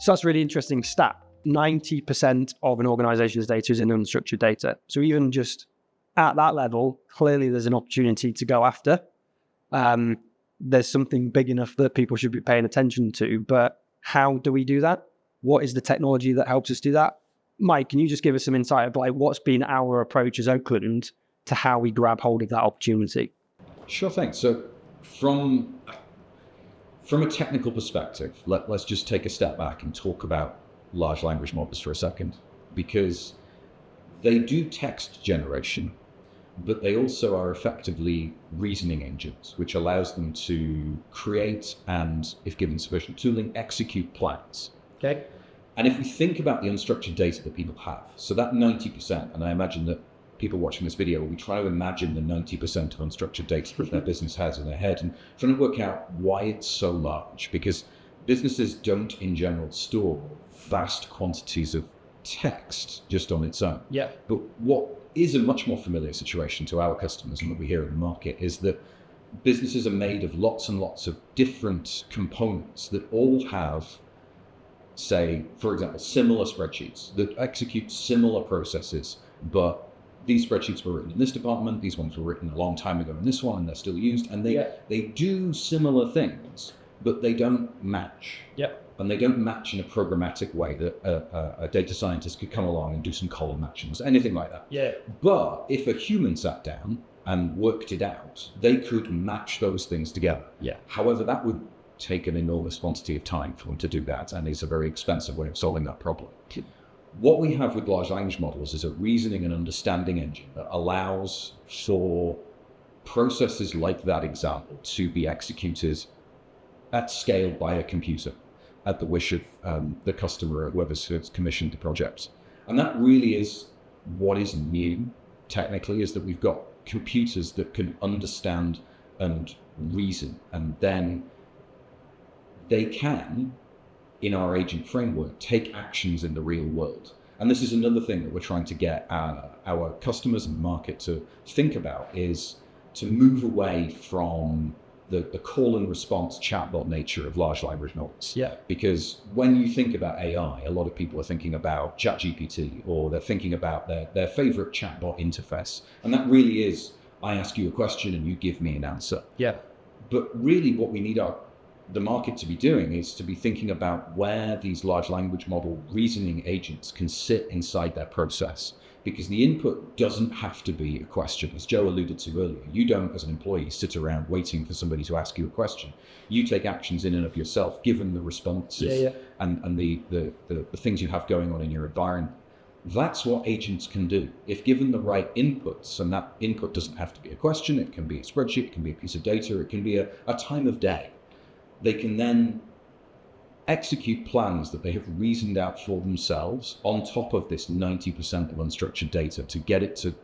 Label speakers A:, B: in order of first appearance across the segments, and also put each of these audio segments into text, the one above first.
A: So that's a really interesting stat. 90% of an organization's data is in unstructured data. So even just at that level, clearly there's an opportunity to go after. There's something big enough that people should be paying attention to, but how do we do that? What is the technology that helps us do that? Mike, can you just give us some insight of like what's been our approach as Oakland to how we grab hold of that opportunity?
B: Sure thing. So from a technical perspective, let's just take a step back and talk about large language models for a second, because they do text generation, but they also are effectively reasoning engines, which allows them to create and, if given sufficient tooling, execute plans.
A: Okay.
B: And if we think about the unstructured data that people have, so that 90%, and I imagine that people watching this video will be trying to imagine the 90% of unstructured data that their business has in their head and trying to work out why it's so large, because businesses don't in general store vast quantities of text just on its own.
A: Yeah.
B: But what is a much more familiar situation to our customers and what we hear in the market is that businesses are made of lots and lots of different components that all have, say, for example, similar spreadsheets that execute similar processes, but these spreadsheets were written in this department, these ones were written a long time ago in this one, and they're still used, and they do similar things, but they don't match.
A: Yep.
B: And they don't match in a programmatic way that a data scientist could come along and do some column matchings, anything like that.
A: Yeah.
B: But if a human sat down and worked it out, they could match those things together.
A: Yeah.
B: However, that would take an enormous quantity of time for them to do that, and is a very expensive way of solving that problem. What we have with large language models is a reasoning and understanding engine that allows for processes like that example to be executed at scale by a computer at the wish of the customer or whoever's commissioned the project. And that really is what is new technically, is that we've got computers that can understand and reason, and then they can, in our agent framework, take actions in the real world. And this is another thing that we're trying to get our customers and the market to think about, is to move away from the call and response chatbot nature of large language models.
A: Yeah.
B: Because when you think about AI, a lot of people are thinking about ChatGPT, or they're thinking about their favorite chatbot interface. And that really is, I ask you a question and you give me an answer.
A: Yeah.
B: But really what we need the market to be doing is to be thinking about where these large language model reasoning agents can sit inside their process, because the input doesn't have to be a question. As Joe alluded to earlier, you don't, as an employee, sit around waiting for somebody to ask you a question. You take actions in and of yourself, given the responses and the things you have going on in your environment. That's what agents can do. If given the right inputs, and that input doesn't have to be a question, it can be a spreadsheet, it can be a piece of data, it can be a time of day. They can then execute plans that they have reasoned out for themselves on top of this 90% of unstructured data to get it to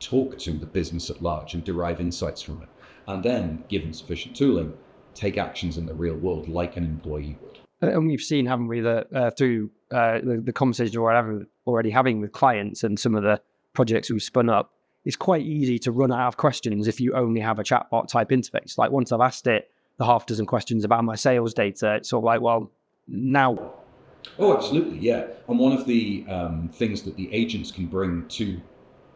B: talk to the business at large and derive insights from it. And then, given sufficient tooling, take actions in the real world like an employee would.
A: And we've seen, haven't we, that through the conversation we're already having with clients and some of the projects we've spun up, it's quite easy to run out of questions if you only have a chatbot type interface. Like once I've asked it the half dozen questions about my sales data, it's sort of like, well, now what?
B: Oh, absolutely, yeah. And one of the things that the agents can bring to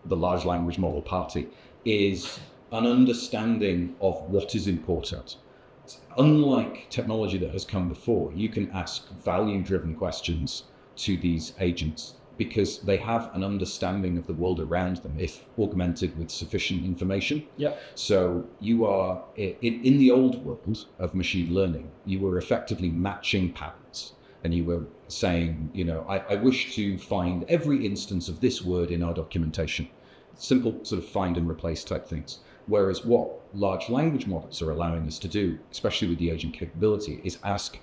B: the large language model party is an understanding of what is important. Unlike technology that has come before, you can ask value-driven questions to these agents because they have an understanding of the world around them if augmented with sufficient information.
A: Yeah.
B: So you are, in the old world of machine learning, you were effectively matching patterns. And you were saying, I wish to find every instance of this word in our documentation. Simple sort of find and replace type things. Whereas what large language models are allowing us to do, especially with the agent capability, is ask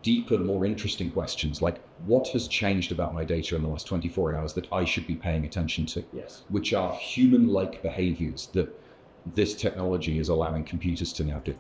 B: deeper, more interesting questions like, what has changed about my data in the last 24 hours that I should be paying attention to?
A: Yes.
B: Which are human-like behaviors that this technology is allowing computers to now do.